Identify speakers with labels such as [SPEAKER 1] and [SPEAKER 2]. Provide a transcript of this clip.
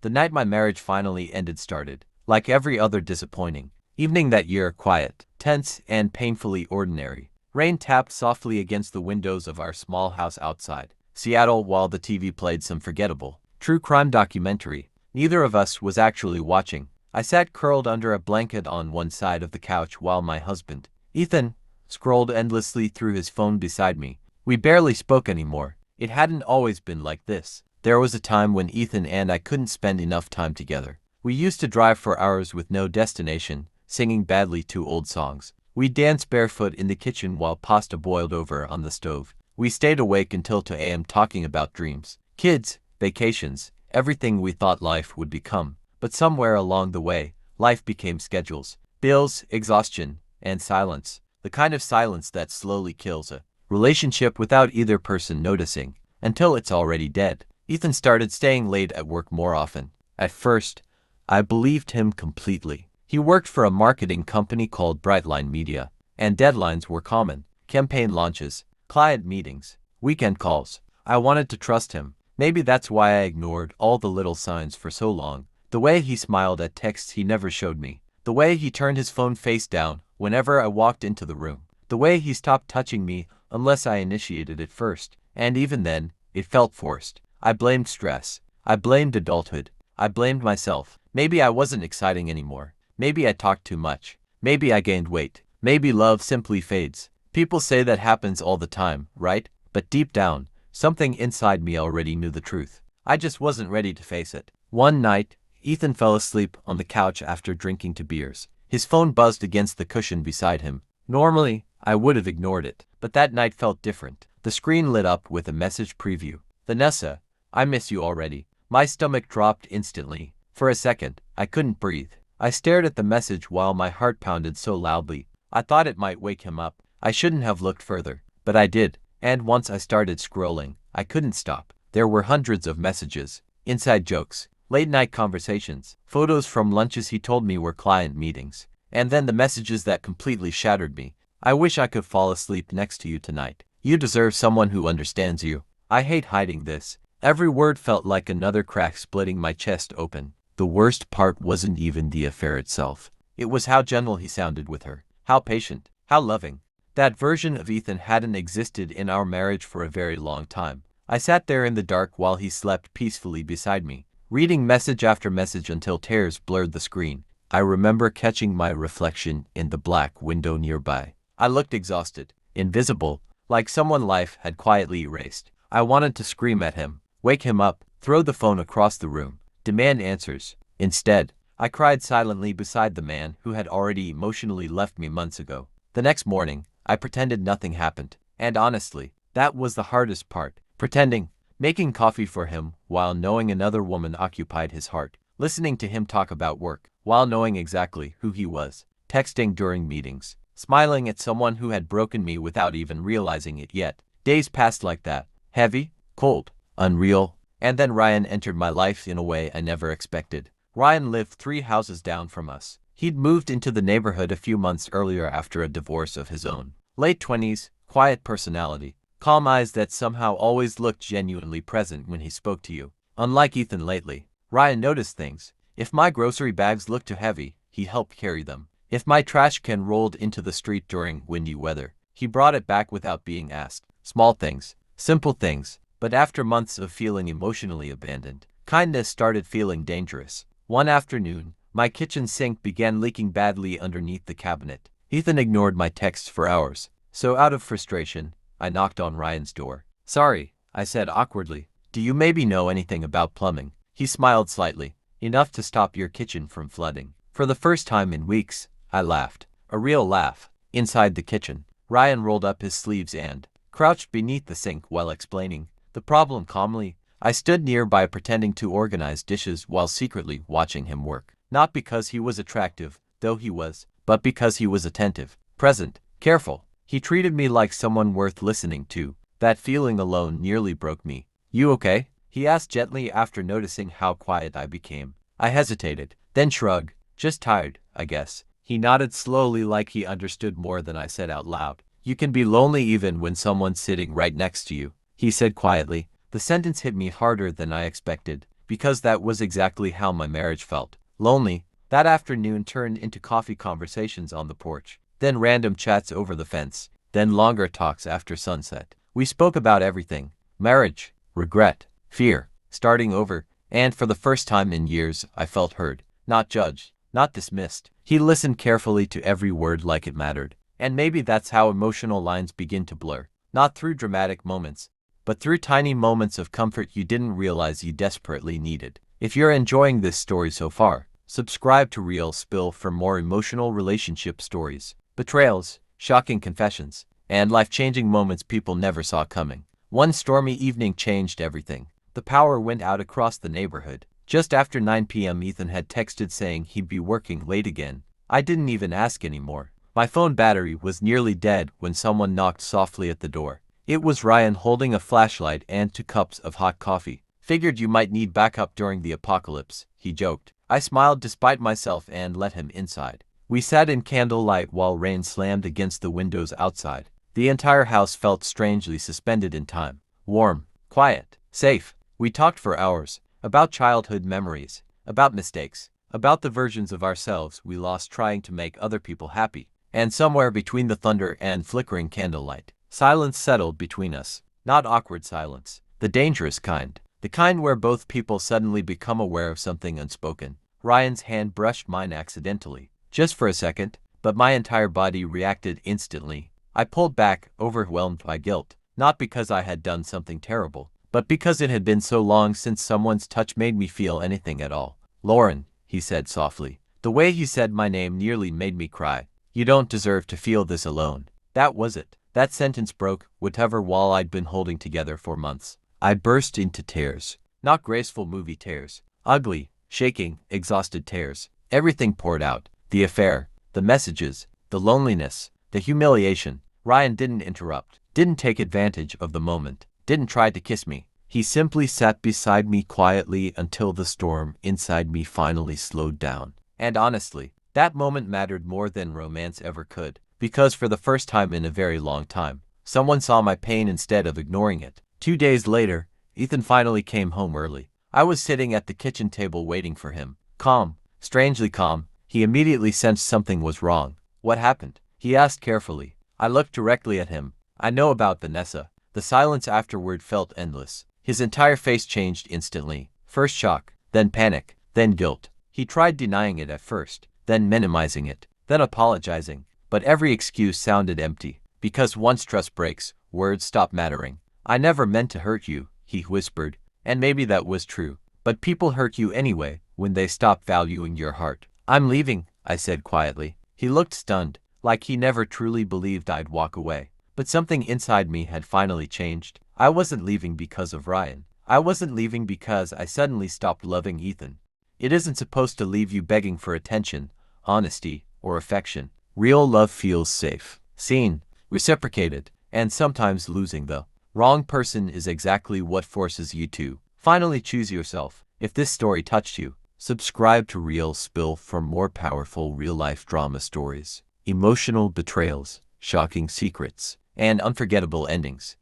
[SPEAKER 1] The night my marriage finally ended started, like every other disappointing evening that year, quiet, tense, and painfully ordinary. Rain tapped softly against the windows of our small house outside Seattle while the TV played some forgettable, true crime documentary. Neither of us was actually watching. I sat curled under a blanket on one side of the couch while my husband, Ethan, scrolled endlessly through his phone beside me. We barely spoke anymore. It hadn't always been like this. There was a time when Ethan and I couldn't spend enough time together. We used to drive for hours with no destination, singing badly to old songs. We danced barefoot in the kitchen while pasta boiled over on the stove. We stayed awake until 2 a.m. talking about dreams, kids, vacations, everything we thought life would become. But somewhere along the way, life became schedules, bills, exhaustion, and silence. The kind of silence that slowly kills a relationship without either person noticing, until it's already dead. Ethan started staying late at work more often. At first, I believed him completely. He worked for a marketing company called Brightline Media, and deadlines were common. Campaign launches, client meetings, weekend calls. I wanted to trust him. Maybe that's why I ignored all the little signs for so long. The way he smiled at texts he never showed me. The way he turned his phone face down whenever I walked into the room. The way he stopped touching me unless I initiated it first. And even then, it felt forced. I blamed stress. I blamed adulthood. I blamed myself. Maybe I wasn't exciting anymore. Maybe I talked too much. Maybe I gained weight. Maybe love simply fades. People say that happens all the time, right? But deep down, something inside me already knew the truth. I just wasn't ready to face it. One night, Ethan fell asleep on the couch after drinking 2 beers. His phone buzzed against the cushion beside him. Normally, I would have ignored it, but that night felt different. The screen lit up with a message preview. Vanessa, I miss you already. My stomach dropped instantly. For a second, I couldn't breathe. I stared at the message while my heart pounded so loudly. I thought it might wake him up. I shouldn't have looked further, but I did. And once I started scrolling, I couldn't stop. There were hundreds of messages, inside jokes, late-night conversations, photos from lunches he told me were client meetings, and then the messages that completely shattered me. I wish I could fall asleep next to you tonight. You deserve someone who understands you. I hate hiding this. Every word felt like another crack splitting my chest open. The worst part wasn't even the affair itself. It was how gentle he sounded with her, how patient, how loving. That version of Ethan hadn't existed in our marriage for a very long time. I sat there in the dark while he slept peacefully beside me, reading message after message until tears blurred the screen. I remember catching my reflection in the black window nearby. I looked exhausted, invisible, like someone life had quietly erased. I wanted to scream at him, wake him up, throw the phone across the room, demand answers. Instead, I cried silently beside the man who had already emotionally left me months ago. The next morning, I pretended nothing happened. And honestly, that was the hardest part. Pretending, making coffee for him while knowing another woman occupied his heart, listening to him talk about work while knowing exactly who he was, texting during meetings, smiling at someone who had broken me without even realizing it yet. Days passed like that, heavy, cold, unreal, and then Ryan entered my life in a way I never expected. Ryan lived 3 houses down from us. He'd moved into the neighborhood a few months earlier after a divorce of his own. Late 20s, quiet personality, calm eyes that somehow always looked genuinely present when he spoke to you. Unlike Ethan lately, Ryan noticed things. If my grocery bags looked too heavy, he helped carry them. If my trash can rolled into the street during windy weather, he brought it back without being asked. Small things, simple things. But after months of feeling emotionally abandoned, kindness started feeling dangerous. One afternoon, my kitchen sink began leaking badly underneath the cabinet. Ethan ignored my texts for hours. So out of frustration, I knocked on Ryan's door. Sorry, I said awkwardly. Do you maybe know anything about plumbing? He smiled slightly. Enough to stop your kitchen from flooding. For the first time in weeks, I laughed. A real laugh. Inside the kitchen, Ryan rolled up his sleeves and crouched beneath the sink while explaining the problem calmly. I stood nearby pretending to organize dishes while secretly watching him work. Not because he was attractive, though he was, but because he was attentive, present, careful. He treated me like someone worth listening to. That feeling alone nearly broke me. You okay? He asked gently after noticing how quiet I became. I hesitated, then shrugged. Just tired, I guess. He nodded slowly like he understood more than I said out loud. You can be lonely even when someone's sitting right next to you, he said quietly. The sentence hit me harder than I expected. because that was exactly how my marriage felt. Lonely. That afternoon turned into coffee conversations on the porch, then random chats over the fence, then longer talks after sunset. We spoke about everything: marriage, regret, fear, starting over, and for the first time in years, I felt heard, not judged, not dismissed. He listened carefully to every word like it mattered. And maybe that's how emotional lines begin to blur, not through dramatic moments, but through tiny moments of comfort you didn't realize you desperately needed. If you're enjoying this story so far, subscribe to Real Spill for more emotional relationship stories, betrayals, shocking confessions, and life-changing moments people never saw coming. One stormy evening changed everything. The power went out across the neighborhood. Just after 9 p.m. Ethan had texted saying he'd be working late again. I didn't even ask anymore. My phone battery was nearly dead when someone knocked softly at the door. It was Ryan holding a flashlight and 2 cups of hot coffee. Figured you might need backup during the apocalypse, he joked. I smiled despite myself and let him inside. We sat in candlelight while rain slammed against the windows outside. The entire house felt strangely suspended in time. Warm, quiet, safe. We talked for hours. About childhood memories. About mistakes. About the versions of ourselves we lost trying to make other people happy. And somewhere between the thunder and flickering candlelight, silence settled between us. Not awkward silence. The dangerous kind. The kind where both people suddenly become aware of something unspoken. Ryan's hand brushed mine accidentally. Just for a second, but my entire body reacted instantly. I pulled back, overwhelmed by guilt. Not because I had done something terrible, but because it had been so long since someone's touch made me feel anything at all. Lauren, he said softly. The way he said my name nearly made me cry. You don't deserve to feel this alone. That was it. That sentence broke whatever wall I'd been holding together for months. I burst into tears. Not graceful movie tears. Ugly, shaking, exhausted tears. Everything poured out. The affair, the messages, the loneliness, the humiliation. Ryan didn't interrupt. Didn't take advantage of the moment. Didn't try to kiss me. He simply sat beside me quietly until the storm inside me finally slowed down. And honestly, that moment mattered more than romance ever could, because for the first time in a very long time, someone saw my pain instead of ignoring it. 2 days later, Ethan finally came home early. I was sitting at the kitchen table waiting for him. Calm, strangely calm. He immediately sensed something was wrong. What happened? He asked carefully. I looked directly at him. I know about Vanessa. The silence afterward felt endless. His entire face changed instantly. First shock, then panic, then guilt. He tried denying it at first, then minimizing it, then apologizing. But every excuse sounded empty, because once trust breaks, words stop mattering. I never meant to hurt you, he whispered, and maybe that was true. But people hurt you anyway, when they stop valuing your heart. I'm leaving, I said quietly. He looked stunned, like he never truly believed I'd walk away. But something inside me had finally changed. I wasn't leaving because of Ryan. I wasn't leaving because I suddenly stopped loving Ethan. It isn't supposed to leave you begging for attention, honesty, or affection. Real love feels safe, seen, reciprocated, and sometimes losing the wrong person is exactly what forces you to finally choose yourself. If this story touched you, subscribe to Real Spill for more powerful real-life drama stories, emotional betrayals, shocking secrets, and unforgettable endings.